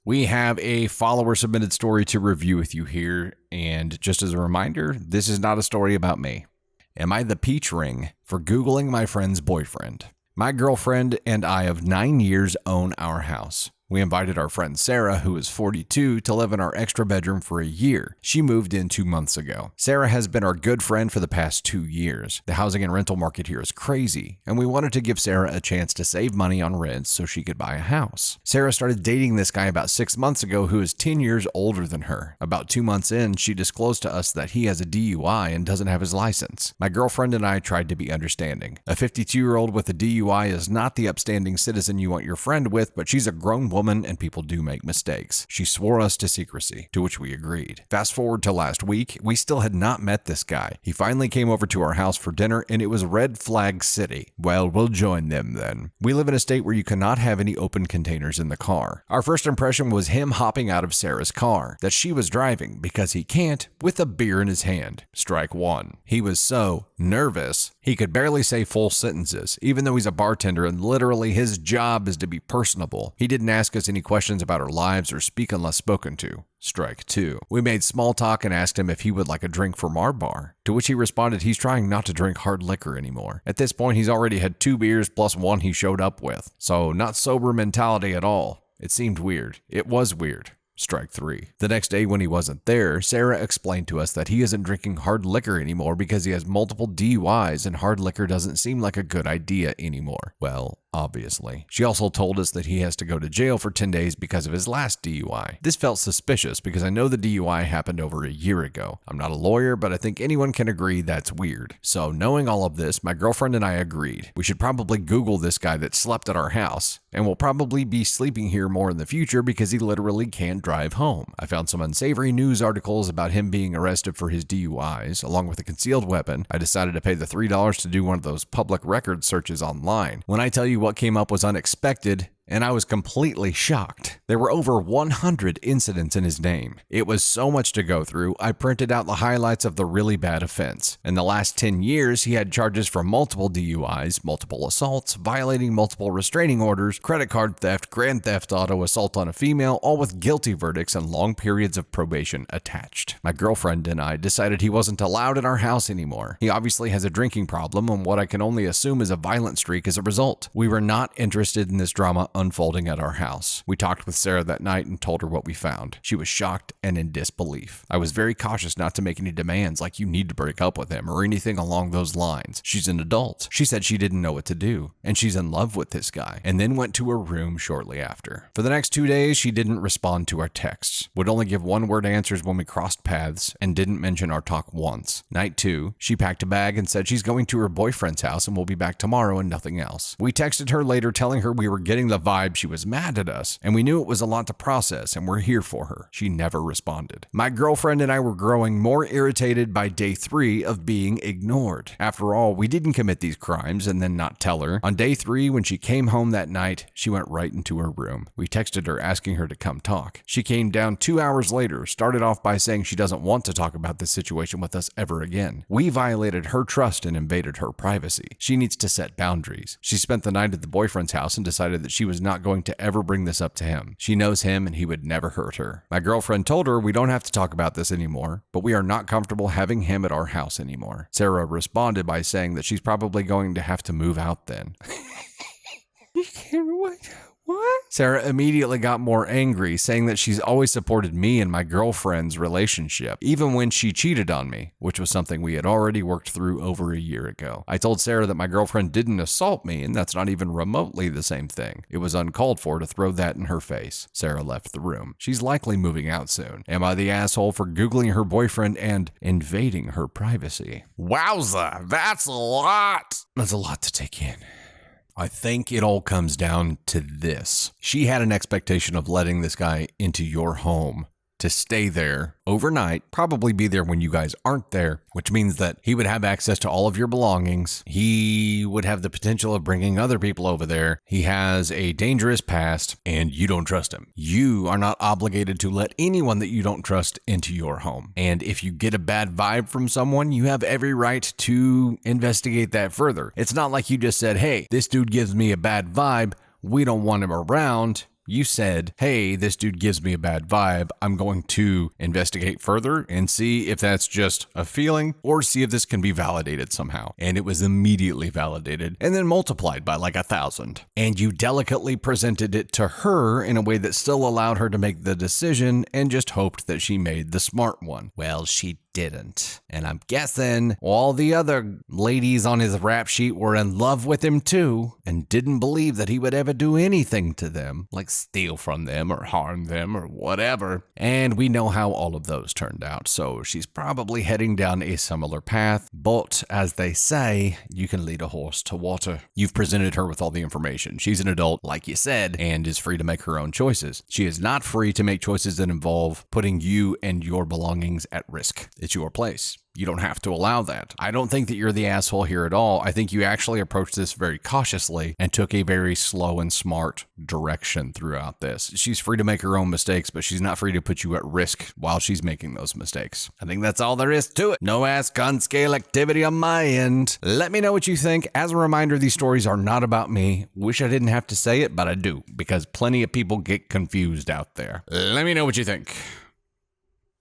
We have a follower submitted story to review with you here, and just as a reminder, this is not a story about me. Am I the peach ring for Googling my friend's boyfriend? My girlfriend and I of 9 years own our house. We invited our friend Sarah, who is 42, to live in our extra bedroom for a year. She moved in 2 months ago. Sarah has been our good friend for the past 2 years. The housing and rental market here is crazy, and we wanted to give Sarah a chance to save money on rent so she could buy a house. Sarah started dating this guy about 6 months ago who is 10 years older than her. About 2 months in, she disclosed to us that he has a DUI and doesn't have his license. My girlfriend and I tried to be understanding. A 52-year-old with a DUI is not the upstanding citizen you want your friend with, but she's a grown woman and people do make mistakes. She swore us to secrecy, to which we agreed. Fast forward to last week, we still had not met this guy. He finally came over to our house for dinner and it was red flag city. Well, we'll join them then. We live in a state where you cannot have any open containers in the car. Our first impression was him hopping out of Sarah's car, that she was driving because he can't, with a beer in his hand. Strike one. He was so nervous, he could barely say full sentences, even though he's a bartender and literally his job is to be personable. He didn't ask us any questions about our lives or speak unless spoken to. Strike two. We made small talk and asked him if he would like a drink from our bar, to which he responded he's trying not to drink hard liquor anymore. At this point, he's already had 2 beers plus one he showed up with. So not sober mentality at all. It seemed weird. It was weird. Strike three. The next day when he wasn't there, Sarah explained to us that he isn't drinking hard liquor anymore because he has multiple DUIs and hard liquor doesn't seem like a good idea anymore. Well, obviously. She also told us that he has to go to jail for 10 days because of his last DUI. This felt suspicious because I know the DUI happened over a year ago. I'm not a lawyer, but I think anyone can agree that's weird. So knowing all of this, my girlfriend and I agreed. We should probably Google this guy that slept at our house, and will probably be sleeping here more in the future because he literally can't drive home. I found some unsavory news articles about him being arrested for his DUIs, along with a concealed weapon. I decided to pay the $3 to do one of those public record searches online. When I tell you what came up was unexpected, and I was completely shocked. There were over 100 incidents in his name. It was so much to go through, I printed out the highlights of the really bad offense. In the last 10 years, he had charges for multiple DUIs, multiple assaults, violating multiple restraining orders, credit card theft, grand theft auto, assault on a female, all with guilty verdicts and long periods of probation attached. My girlfriend and I decided he wasn't allowed in our house anymore. He obviously has a drinking problem and what I can only assume is a violent streak as a result. We were not interested in this drama unfolding at our house. We talked with Sarah that night and told her what we found. She was shocked and in disbelief. I was very cautious not to make any demands like you need to break up with him or anything along those lines. She's an adult. She said she didn't know what to do and she's in love with this guy, and then went to her room shortly after. For the next 2 days, she didn't respond to our texts, would only give one-word answers when we crossed paths, and didn't mention our talk once. Night 2, she packed a bag and said she's going to her boyfriend's house and will be back tomorrow and nothing else. We texted her later telling her we were getting the vibe she was mad at us, and we knew it was a lot to process and we're here for her. She never responded. My girlfriend and I were growing more irritated by day 3 of being ignored. After all, we didn't commit these crimes and then not tell her. On day 3, when she came home that night, she went right into her room. We texted her asking her to come talk. She came down 2 hours later, started off by saying she doesn't want to talk about this situation with us ever again. We violated her trust and invaded her privacy. She needs to set boundaries. She spent the night at the boyfriend's house and decided that she was not going to ever bring this up to him. She knows him and he would never hurt her. My girlfriend told her we don't have to talk about this anymore, but we are not comfortable having him at our house anymore. Sarah responded by saying that she's probably going to have to move out then. What? Sarah immediately got more angry, saying that she's always supported me and my girlfriend's relationship, even when she cheated on me, which was something we had already worked through over a year ago. I told Sarah that my girlfriend didn't assault me, and that's not even remotely the same thing. It was uncalled for to throw that in her face. Sarah left the room. She's likely moving out soon. Am I the asshole for Googling her boyfriend and invading her privacy? Wowza, that's a lot. That's a lot to take in. I think it all comes down to this. She had an expectation of letting this guy into your home to stay there overnight, probably be there when you guys aren't there, which means that he would have access to all of your belongings. He would have the potential of bringing other people over there. He has a dangerous past and you don't trust him. You are not obligated to let anyone that you don't trust into your home. And if you get a bad vibe from someone, you have every right to investigate that further. It's not like you just said, hey, this dude gives me a bad vibe. We don't want him around. You said, hey, this dude gives me a bad vibe. I'm going to investigate further and see if that's just a feeling or see if this can be validated somehow. And it was immediately validated and then multiplied by like 1,000. And you delicately presented it to her in a way that still allowed her to make the decision and just hoped that she made the smart one. Well, she didn't. And I'm guessing all the other ladies on his rap sheet were in love with him too and didn't believe that he would ever do anything to them, like steal from them or harm them or whatever. And we know how all of those turned out. So she's probably heading down a similar path. But as they say, you can lead a horse to water. You've presented her with all the information. She's an adult, like you said, and is free to make her own choices. She is not free to make choices that involve putting you and your belongings at risk. It's your place. You don't have to allow that. I don't think that you're the asshole here at all. I think you actually approached this very cautiously and took a very slow and smart direction throughout this. She's free to make her own mistakes, but she's not free to put you at risk while she's making those mistakes. I think that's all there is to it. No ascon scale activity on my end. Let me know what you think. As a reminder, these stories are not about me. Wish I didn't have to say it, but I do, because plenty of people get confused out there. Let me know what you think.